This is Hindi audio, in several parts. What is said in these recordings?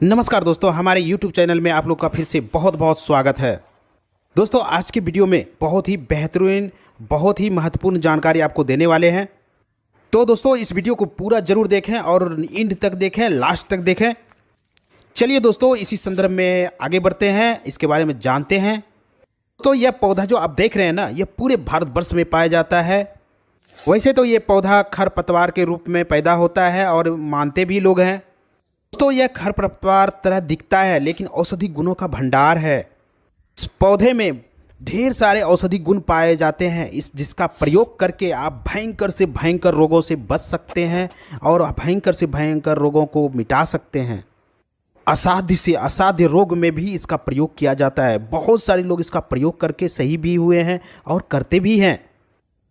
नमस्कार दोस्तों, हमारे YouTube चैनल में आप लोग का फिर से बहुत बहुत स्वागत है। दोस्तों, आज की वीडियो में बहुत ही बेहतरीन, बहुत ही महत्वपूर्ण जानकारी आपको देने वाले हैं। तो दोस्तों, इस वीडियो को पूरा ज़रूर देखें और एंड तक देखें, लास्ट तक देखें। चलिए दोस्तों, इसी संदर्भ में आगे बढ़ते हैं, इसके बारे में जानते हैं। तो यह पौधा जो आप देख रहे हैं ना, यह पूरे भारतवर्ष में पाया जाता है। वैसे तो ये पौधा खरपतवार के रूप में पैदा होता है और मानते भी लोग हैं। दोस्तों, यह खरपतवार तरह दिखता है लेकिन औषधि गुणों का भंडार है। इस पौधे में ढेर सारे औषधि गुण पाए जाते हैं, जिसका प्रयोग करके आप भयंकर से भयंकर रोगों से बच सकते हैं और भयंकर से भयंकर रोगों को मिटा सकते हैं। असाध्य से असाध्य रोग में भी इसका प्रयोग किया जाता है। बहुत सारे लोग इसका प्रयोग करके सही भी हुए हैं और करते भी हैं।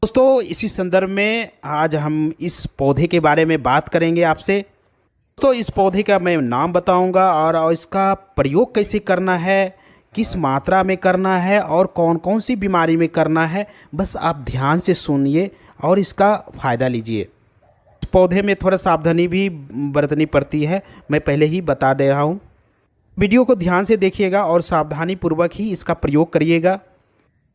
दोस्तों, इसी संदर्भ में आज हम इस पौधे के बारे में बात करेंगे आपसे। तो इस पौधे का मैं नाम बताऊंगा और इसका प्रयोग कैसे करना है, किस मात्रा में करना है और कौन कौन सी बीमारी में करना है। बस आप ध्यान से सुनिए और इसका फ़ायदा लीजिए। इस पौधे में थोड़ा सावधानी भी बरतनी पड़ती है, मैं पहले ही बता दे रहा हूँ। वीडियो को ध्यान से देखिएगा और सावधानी पूर्वक ही इसका प्रयोग करिएगा।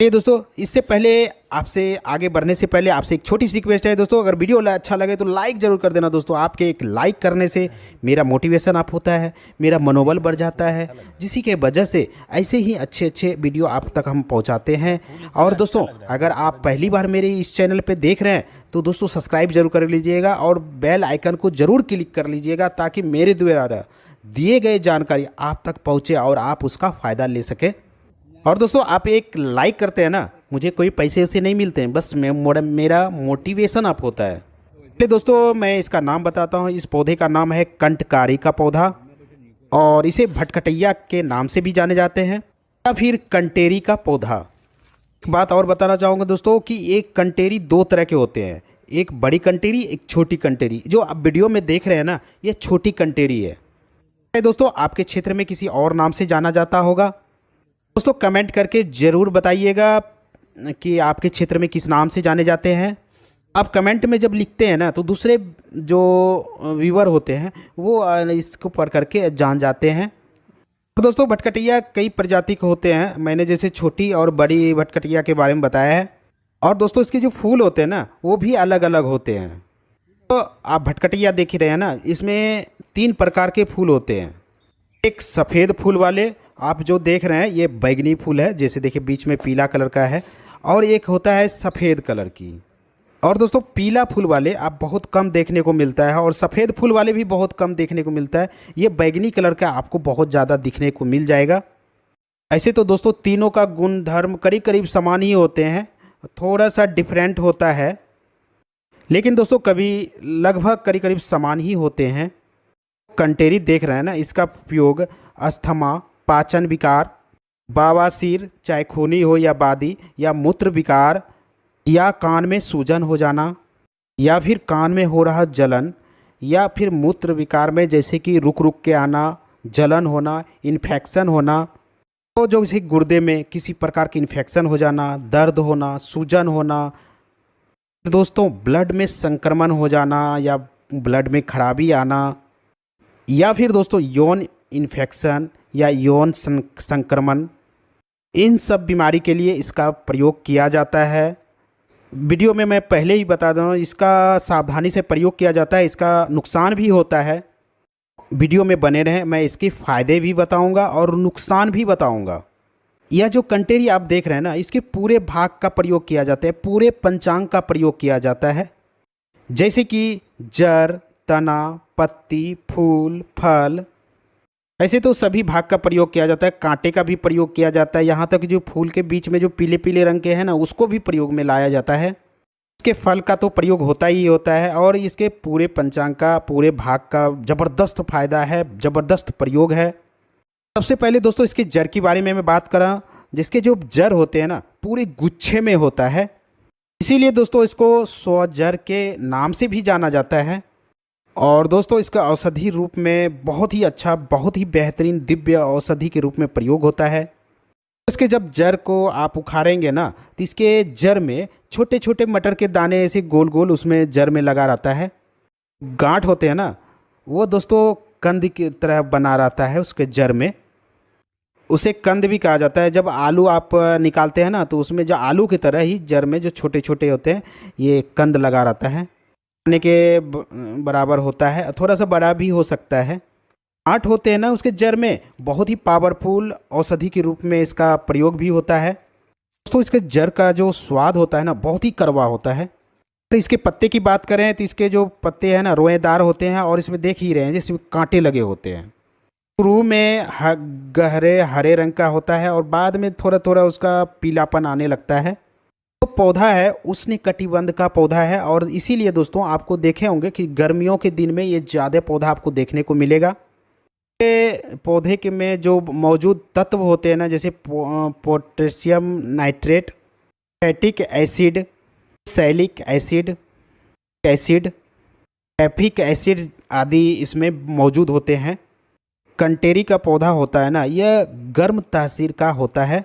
ये दोस्तों, इससे पहले आपसे आगे बढ़ने से पहले आपसे एक छोटी सी रिक्वेस्ट है दोस्तों, अगर वीडियो अच्छा लगे तो लाइक ज़रूर कर देना। दोस्तों, आपके एक लाइक करने से मेरा मोटिवेशन अप होता है, मेरा मनोबल बढ़ जाता है, जिसी के वजह से ऐसे ही अच्छे अच्छे वीडियो आप तक हम पहुंचाते हैं। और दोस्तों, अगर आप पहली बार मेरे इस चैनल पे देख रहे हैं तो दोस्तों सब्सक्राइब जरूर कर लीजिएगा और बेल आइकन को ज़रूर क्लिक कर लीजिएगा, ताकि मेरे द्वारा दिए गए जानकारी आप तक पहुँचे और आप उसका फ़ायदा ले सकें। और दोस्तों, आप एक लाइक करते हैं ना, मुझे कोई पैसे उसे नहीं मिलते हैं, बस मेरा मोटिवेशन अप होता है। चलिए दोस्तों, मैं इसका नाम बताता हूँ। इस पौधे का नाम है कंटकारी का पौधा, और इसे भटकटैया के नाम से भी जाने जाते हैं या फिर कंटेरी का पौधा। एक बात और बताना चाहूँगा दोस्तों कि एक कंटेरी दो तरह के होते हैं, एक बड़ी कंटेरी, एक छोटी कंटेरी। जो आप वीडियो में देख रहे हैं ना, ये छोटी कंटेरी है। दोस्तों, आपके क्षेत्र में किसी और नाम से जाना जाता होगा। दोस्तों, कमेंट करके ज़रूर बताइएगा कि आपके क्षेत्र में किस नाम से जाने जाते हैं। आप कमेंट में जब लिखते हैं ना, तो दूसरे जो व्यूअर होते हैं वो इसको पढ़ करके जान जाते हैं। तो दोस्तों, भटकटैया कई प्रजाति के होते हैं, मैंने जैसे छोटी और बड़ी भटकटैया के बारे में बताया है। और दोस्तों, इसके जो फूल होते हैं ना, वो भी अलग अलग होते हैं। तो आप भटकटैया देख ही रहे हैं ना, इसमें 3 प्रकार के फूल होते हैं। एक सफ़ेद फूल वाले आप जो देख रहे हैं, ये बैगनी फूल है, जैसे देखिए बीच में पीला कलर का है, और एक होता है सफ़ेद कलर की। और दोस्तों, पीला फूल वाले आप बहुत कम देखने को मिलता है और सफ़ेद फूल वाले भी बहुत कम देखने को मिलता है। ये बैगनी कलर का आपको बहुत ज़्यादा दिखने को मिल जाएगा। ऐसे तो दोस्तों, तीनों का गुण धर्म करीब करीब समान ही होते हैं, थोड़ा सा डिफरेंट होता है, लेकिन दोस्तों कभी लगभग करीब करीब समान ही होते हैं। कंटेरी देख रहे हैं ना, इसका उपयोग अस्थमा, पाचन विकार, बवासीर, चाहे खूनी हो या बादी, या मूत्र विकार, या कान में सूजन हो जाना, या फिर कान में हो रहा जलन, या फिर मूत्र विकार में जैसे कि रुक रुक के आना, जलन होना, इन्फेक्शन होना, तो जो जैसे गुर्दे में किसी प्रकार की इन्फेक्शन हो जाना, दर्द होना, सूजन होना, दोस्तों ब्लड में संक्रमण हो जाना या ब्लड में खराबी आना, या फिर दोस्तों यौन इन्फेक्शन या यौन संक्रमण, इन सब बीमारी के लिए इसका प्रयोग किया जाता है। वीडियो में मैं पहले ही बता दूँ, इसका सावधानी से प्रयोग किया जाता है, इसका नुकसान भी होता है। वीडियो में बने रहें, मैं इसके फ़ायदे भी बताऊंगा और नुकसान भी बताऊंगा। यह जो कंटेरी आप देख रहे हैं ना, इसके पूरे भाग का प्रयोग किया जाता है, पूरे पंचांग का प्रयोग किया जाता है, जैसे कि जड़, तना, पत्ती, फूल, फल। ऐसे तो सभी भाग का प्रयोग किया जाता है, कांटे का भी प्रयोग किया जाता है, यहाँ तक जो फूल के बीच में जो पीले पीले रंग के हैं ना, उसको भी प्रयोग में लाया जाता है। इसके फल का तो प्रयोग होता ही होता है, और इसके पूरे पंचांग का, पूरे भाग का ज़बरदस्त फ़ायदा है, ज़बरदस्त प्रयोग है। सबसे पहले दोस्तों, इसके जड़ के बारे में मैं बात करा, जिसके जो जड़ होते हैं ना, पूरे गुच्छे में होता है, इसीलिए दोस्तों इसको 100 जड़ के नाम से भी जाना जाता है। और दोस्तों, इसका औषधि रूप में बहुत ही अच्छा, बहुत ही बेहतरीन दिव्य औषधि के रूप में प्रयोग होता है। इसके जब जड़ को आप उखाड़ेंगे ना, तो इसके जड़ में छोटे छोटे मटर के दाने ऐसे गोल गोल उसमें जड़ में लगा रहता है। गांठ होते हैं ना, वो दोस्तों कंद की तरह बना रहता है उसके जड़ में, उसे कंद भी कहा जाता है। जब आलू आप निकालते हैं ना, तो उसमें जो आलू की तरह ही जड़ में जो छोटे छोटे होते हैं, ये कंद लगा रहता है, खाने के बराबर होता है, थोड़ा सा बड़ा भी हो सकता है। आठ होते हैं ना उसके जड़ में, बहुत ही पावरफुल औषधि के रूप में इसका प्रयोग भी होता है। दोस्तों इसके जड़ का जो स्वाद होता है ना, बहुत ही कड़वा होता है। तो इसके पत्ते की बात करें तो इसके जो पत्ते हैं ना, रोएदार होते हैं और इसमें देख ही रहे हैं जिसमें कांटे लगे होते हैं। शुरू में गहरे हरे रंग का होता है और बाद में थोड़ा थोड़ा उसका पीलापन आने लगता है। तो पौधा है उष्णकटिबंध का पौधा है, और इसीलिए दोस्तों आपको देखे होंगे कि गर्मियों के दिन में ये ज़्यादा पौधा आपको देखने को मिलेगा। ये पौधे के में जो मौजूद तत्व होते हैं ना, जैसे पोटेशियम नाइट्रेट, फैटिक एसिड, सैलिक एसिड, एसिड, एफिक एसिड आदि इसमें मौजूद होते हैं। कंटेरी का पौधा होता है ना, यह गर्म तासीर का होता है।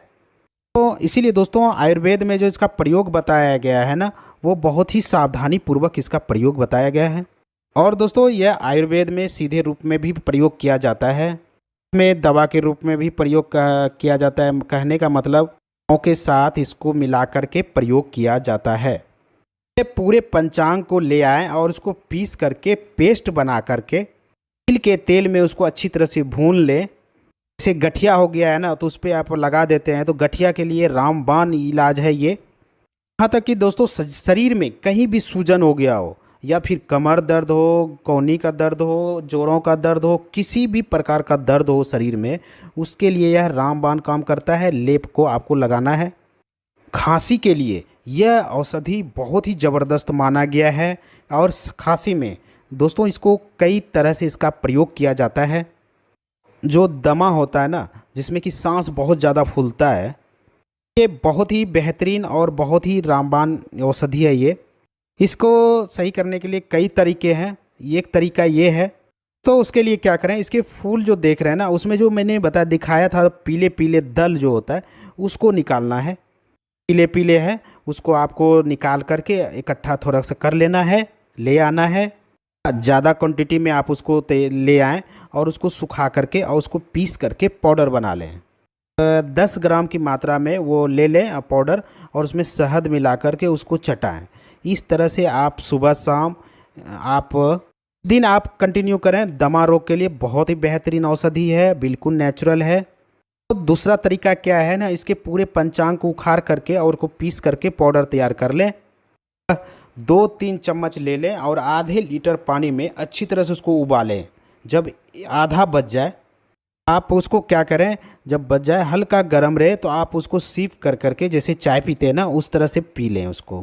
तो इसीलिए दोस्तों आयुर्वेद में जो इसका प्रयोग बताया गया है ना, वो बहुत ही सावधानी पूर्वक इसका प्रयोग बताया गया है। और दोस्तों यह आयुर्वेद में सीधे रूप में भी प्रयोग किया जाता है, में दवा के रूप में भी प्रयोग किया जाता है। कहने का मतलब के साथ इसको मिला करके प्रयोग किया जाता है। ये पूरे पंचांग को ले आएँ और उसको पीस करके पेस्ट बना करके तिल के तेल में उसको अच्छी तरह से भून लें। जैसे गठिया हो गया है ना, तो उस पर आप लगा देते हैं, तो गठिया के लिए रामबाण इलाज है ये। यहाँ तक कि दोस्तों शरीर में कहीं भी सूजन हो गया हो, या फिर कमर दर्द हो, कोहनी का दर्द हो, जोड़ों का दर्द हो, किसी भी प्रकार का दर्द हो शरीर में, उसके लिए यह रामबाण काम करता है। लेप को आपको लगाना है। खांसी के लिए यह औषधि बहुत ही ज़बरदस्त माना गया है, और खांसी में दोस्तों इसको कई तरह से इसका प्रयोग किया जाता है। जो दमा होता है ना, जिसमें कि सांस बहुत ज़्यादा फूलता है, ये बहुत ही बेहतरीन और बहुत ही रामबाण औषधि है ये। इसको सही करने के लिए कई तरीके हैं। एक तरीका ये है, तो उसके लिए क्या करें, इसके फूल जो देख रहे हैं ना, उसमें जो मैंने बताया दिखाया था पीले पीले दल जो होता है, उसको निकालना है। पीले पीले है, उसको आपको निकाल करके इकट्ठा थोड़ा सा कर लेना है, ले आना है। ज़्यादा क्वांटिटी में आप उसको ले आएँ और उसको सुखा करके और उसको पीस करके पाउडर बना लें। 10 ग्राम की मात्रा में वो ले लें पाउडर, और उसमें शहद मिला करके उसको चटाएँ। इस तरह से आप सुबह शाम आप दिन आप कंटिन्यू करें। दमा रोग के लिए बहुत ही बेहतरीन औषधि है, बिल्कुल नेचुरल है। तो दूसरा तरीका क्या है ना, इसके पूरे पंचांग को उखाड़ करके और को पीस करके पाउडर तैयार कर लें। 2-3 चम्मच ले लें और आधे लीटर पानी में अच्छी तरह से उसको उबालें। जब आधा बच जाए, आप उसको क्या करें, जब बच जाए हल्का गर्म रहे तो आप उसको सीप कर करके जैसे चाय पीते हैं ना, उस तरह से पी लें उसको।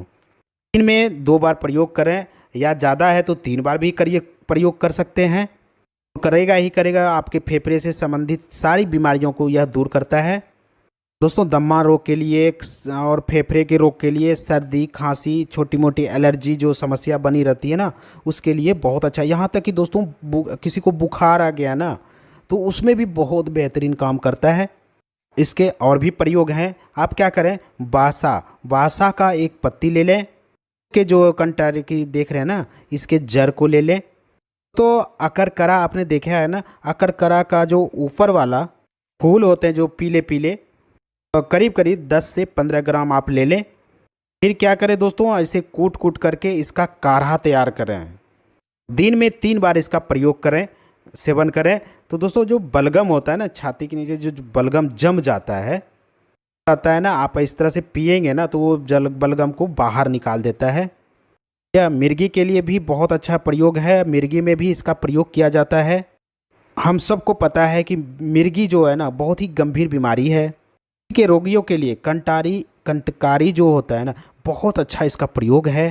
दिन में 2 बार प्रयोग करें, या ज़्यादा है तो 3 बार भी करिए, प्रयोग कर सकते हैं। करेगा ही करेगा, आपके फेफड़े से संबंधित सारी बीमारियों को यह दूर करता है। दोस्तों दमा रोग के लिए और फेफड़े के रोग के लिए, सर्दी खांसी, छोटी मोटी एलर्जी जो समस्या बनी रहती है ना, उसके लिए बहुत अच्छा। यहाँ तक कि दोस्तों किसी को बुखार आ गया ना, तो उसमें भी बहुत बेहतरीन काम करता है। इसके और भी प्रयोग हैं। आप क्या करें, बासा का एक पत्ती ले लें, इसके जो कंटारी की देख रहे हैं ना, इसके जड़ को ले लें। तो अकरकरा आपने देखा है ना, अकरकरा का जो ऊपर वाला फूल होते हैं जो पीले पीले, करीब करीब 10 से 15 ग्राम आप ले लें। फिर क्या करें दोस्तों, ऐसे कूट कूट करके इसका काढ़ा तैयार करें। दिन में 3 बार इसका प्रयोग करें, सेवन करें। तो दोस्तों जो बलगम होता है ना, छाती के नीचे जो बलगम जम जाता है ना, आप इस तरह से पिएंगे ना, तो वो बलगम को बाहर निकाल देता है। यह मिर्गी के लिए भी बहुत अच्छा प्रयोग है, मिर्गी में भी इसका प्रयोग किया जाता है। हम सबको पता है कि मिर्गी जो है ना, बहुत ही गंभीर बीमारी है। के रोगियों के लिए कंटकारी जो होता है ना, बहुत अच्छा इसका प्रयोग है।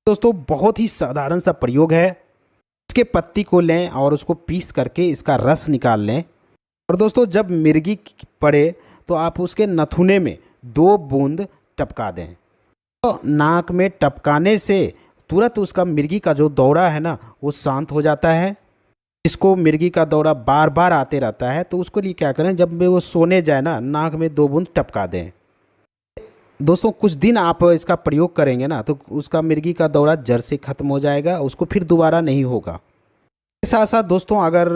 दोस्तों बहुत ही साधारण सा प्रयोग है। इसके पत्ती को लें और उसको पीस करके इसका रस निकाल लें। और दोस्तों जब मिर्गी पड़े तो आप उसके नथुने में 2 बूंद टपका दें। तो नाक में टपकाने से तुरंत उसका मिर्गी का जो दौरा है ना, वो शांत हो जाता है। इसको मिर्गी का दौरा बार बार आते रहता है, तो उसको लिए क्या करें, जब वो सोने जाए ना, नाक में 2 बूंद टपका दें। दोस्तों कुछ दिन आप इसका प्रयोग करेंगे ना, तो उसका मिर्गी का दौरा जड़ से ख़त्म हो जाएगा, उसको फिर दोबारा नहीं होगा। साथ साथ दोस्तों अगर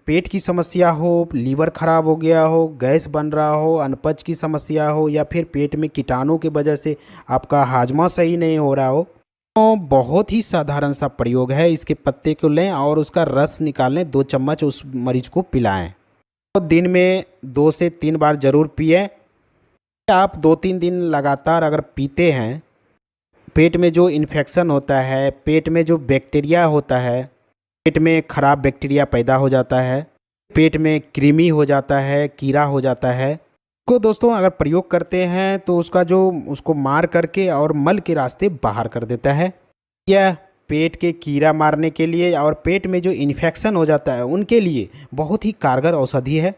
पेट की समस्या हो, लीवर खराब हो गया हो, गैस बन रहा हो, अनपच की समस्या हो या फिर पेट में कीटाणु की वजह से आपका हाजमा सही नहीं हो रहा हो, तो बहुत ही साधारण सा प्रयोग है। इसके पत्ते को लें और उसका रस निकाल लें, 2 चम्मच उस मरीज को पिलाएं। तो दिन में 2 से 3 बार ज़रूर पिएं। आप 2-3 दिन लगातार अगर पीते हैं, पेट में जो इन्फेक्शन होता है, पेट में जो बैक्टीरिया होता है, पेट में खराब बैक्टीरिया पैदा हो जाता है, पेट में कृमि हो जाता है, कीड़ा हो जाता है, को दोस्तों अगर प्रयोग करते हैं तो उसका जो उसको मार करके और मल के रास्ते बाहर कर देता है। यह पेट के कीड़ा मारने के लिए और पेट में जो इन्फेक्शन हो जाता है उनके लिए बहुत ही कारगर औषधि है।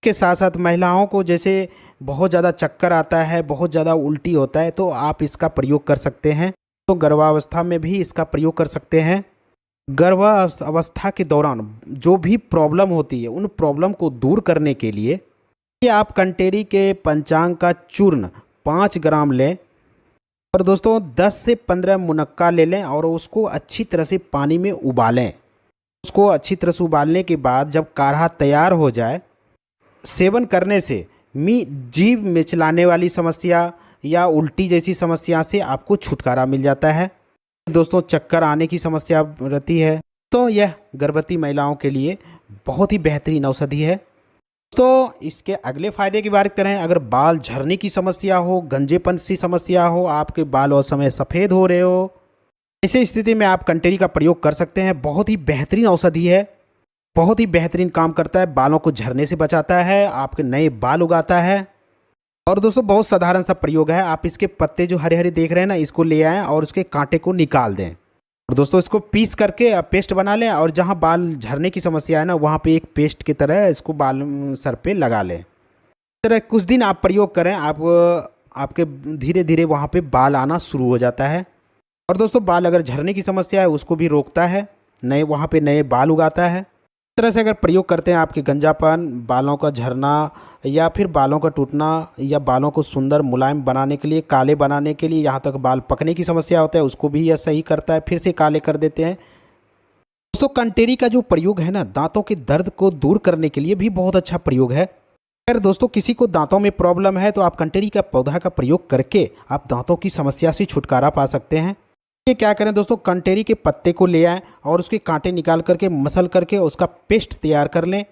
के साथ साथ महिलाओं को जैसे बहुत ज़्यादा चक्कर आता है, बहुत ज़्यादा उल्टी होता है, तो आप इसका प्रयोग कर सकते हैं। तो गर्भावस्था में भी इसका प्रयोग कर सकते हैं। गर्भावस्था के दौरान जो भी प्रॉब्लम होती है उन प्रॉब्लम को दूर करने के लिए ये आप कंटेरी के पंचांग का चूर्ण 5 ग्राम लें और दोस्तों 10 से 15 मुनक्का ले लें और उसको अच्छी तरह से पानी में उबालें। उसको अच्छी तरह से उबालने के बाद जब काढ़ा तैयार हो जाए, सेवन करने से जीभ मिचलाने वाली समस्या या उल्टी जैसी समस्या से आपको छुटकारा मिल जाता है। दोस्तों चक्कर आने की समस्या रहती है तो यह गर्भवती महिलाओं के लिए बहुत ही बेहतरीन औषधि है। तो इसके अगले फ़ायदे की बात करें, अगर बाल झड़ने की समस्या हो, गंजेपन सी समस्या हो, आपके बाल और समय सफ़ेद हो रहे हो, ऐसे स्थिति में आप कंटेरी का प्रयोग कर सकते हैं। बहुत ही बेहतरीन औषधि है, बहुत ही बेहतरीन काम करता है, बालों को झड़ने से बचाता है, आपके नए बाल उगाता है। और दोस्तों बहुत साधारण सा प्रयोग है। आप इसके पत्ते जो हरे हरे देख रहे हैं ना, इसको ले आएँ और उसके कांटे को निकाल दें और दोस्तों इसको पीस करके पेस्ट बना लें और जहाँ बाल झड़ने की समस्या है ना, वहाँ पे एक पेस्ट की तरह इसको बाल सर पे लगा लें। इस तरह कुछ दिन आप प्रयोग करें, आपके धीरे धीरे वहाँ पे बाल आना शुरू हो जाता है। और दोस्तों बाल अगर झड़ने की समस्या है उसको भी रोकता है, वहाँ पे नए बाल उगाता है। इस तरह से अगर प्रयोग करते हैं, आपके गंजापन, बालों का झड़ना या फिर बालों का टूटना या बालों को सुंदर मुलायम बनाने के लिए, काले बनाने के लिए, यहाँ तक बाल पकने की समस्या होता है उसको भी यह सही करता है, फिर से काले कर देते हैं। दोस्तों कंटेरी का जो प्रयोग है ना, दांतों के दर्द को दूर करने के लिए भी बहुत अच्छा प्रयोग है। अगर दोस्तों किसी को दांतों में प्रॉब्लम है तो आप कंटेरी का पौधा का प्रयोग करके आप दांतों की समस्या से छुटकारा पा सकते हैं। ये क्या करें दोस्तों, कंटेरी के पत्ते को ले आएँ और उसके कांटे निकाल करके मसल करके उसका पेस्ट तैयार कर लें।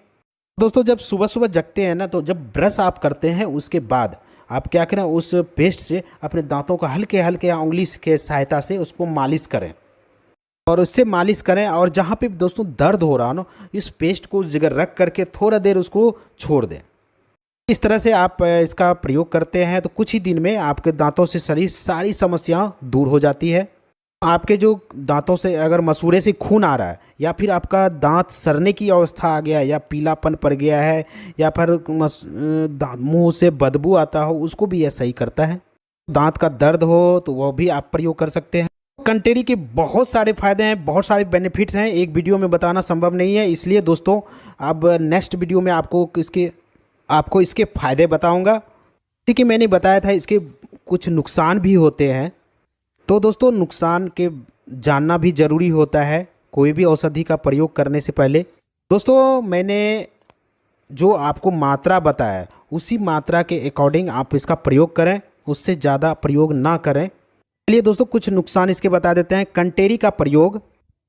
दोस्तों जब सुबह सुबह जगते हैं ना, तो जब ब्रश आप करते हैं उसके बाद आप क्या करें, उस पेस्ट से अपने दांतों का हल्के हल्के उंगली के सहायता से उसको मालिश करें और उससे मालिश करें। और जहाँ पे दोस्तों दर्द हो रहा हो ना, इस पेस्ट को उस जगह रख करके थोड़ा देर उसको छोड़ दें। इस तरह से आप इसका प्रयोग करते हैं तो कुछ ही दिन में आपके दांतों से सारी समस्या दूर हो जाती है। आपके जो दांतों से अगर मसूड़े से खून आ रहा है या फिर आपका दांत सड़ने की अवस्था आ गया है या पीलापन पड़ गया है या फिर मुंह से बदबू आता हो, उसको भी यह सही करता है। दांत का दर्द हो तो वह भी आप प्रयोग कर सकते हैं। कंटेरी के बहुत सारे फ़ायदे हैं, बहुत सारे बेनिफिट्स हैं, एक वीडियो में बताना संभव नहीं है। इसलिए दोस्तों अब नेक्स्ट वीडियो में आपको इसके फ़ायदे बताऊँगा। जैसे कि मैंने बताया था इसके कुछ नुकसान भी होते हैं, तो दोस्तों नुकसान के जानना भी ज़रूरी होता है कोई भी औषधि का प्रयोग करने से पहले। दोस्तों मैंने जो आपको मात्रा बताया उसी मात्रा के अकॉर्डिंग आप इसका प्रयोग करें, उससे ज़्यादा प्रयोग ना करें। चलिए दोस्तों कुछ नुकसान इसके बता देते हैं। कंटेरी का प्रयोग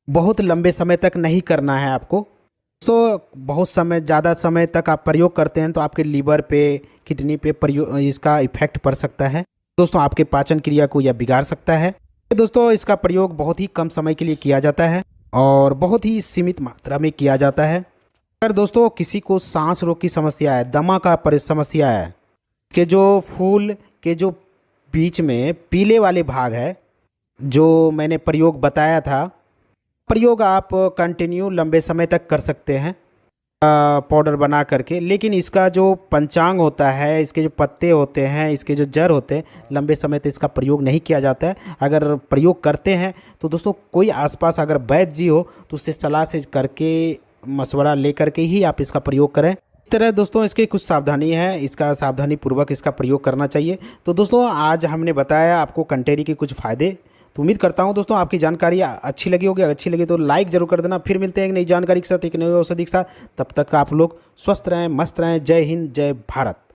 बहुत लंबे समय तक नहीं करना है आपको। दोस्तों बहुत ज़्यादा समय तक आप प्रयोग करते हैं तो आपके लीवर पे, किडनी पे इसका इफेक्ट पड़ सकता है। दोस्तों आपके पाचन क्रिया को यह बिगाड़ सकता है। दोस्तों इसका प्रयोग बहुत ही कम समय के लिए किया जाता है और बहुत ही सीमित मात्रा में किया जाता है। अगर दोस्तों किसी को सांस रोग की समस्या है, दमा का समस्या है, कि जो फूल के जो बीच में पीले वाले भाग है, जो मैंने प्रयोग बताया था, प्रयोग आप कंटिन्यू लंबे समय तक कर सकते हैं पाउडर बना करके। लेकिन इसका जो पंचांग होता है, इसके जो पत्ते होते हैं, इसके जो जड़ होते हैं, लंबे समय तक इसका प्रयोग नहीं किया जाता है। अगर प्रयोग करते हैं तो दोस्तों कोई आसपास अगर वैद्य जी हो तो उससे सलाह से करके, मशवरा ले करके ही आप इसका प्रयोग करें। इस तरह दोस्तों इसके कुछ सावधानी है, इसका सावधानी पूर्वक इसका प्रयोग करना चाहिए। तो दोस्तों आज हमने बताया आपको कंटेरी के कुछ फ़ायदे। तो उम्मीद करता हूँ दोस्तों आपकी जानकारी अच्छी लगी होगी। अच्छी लगी तो लाइक जरूर कर देना। फिर मिलते हैं एक नई जानकारी के साथ, एक नई औषधि के साथ। तब तक आप लोग स्वस्थ रहें, मस्त रहें। जय हिंद, जय भारत।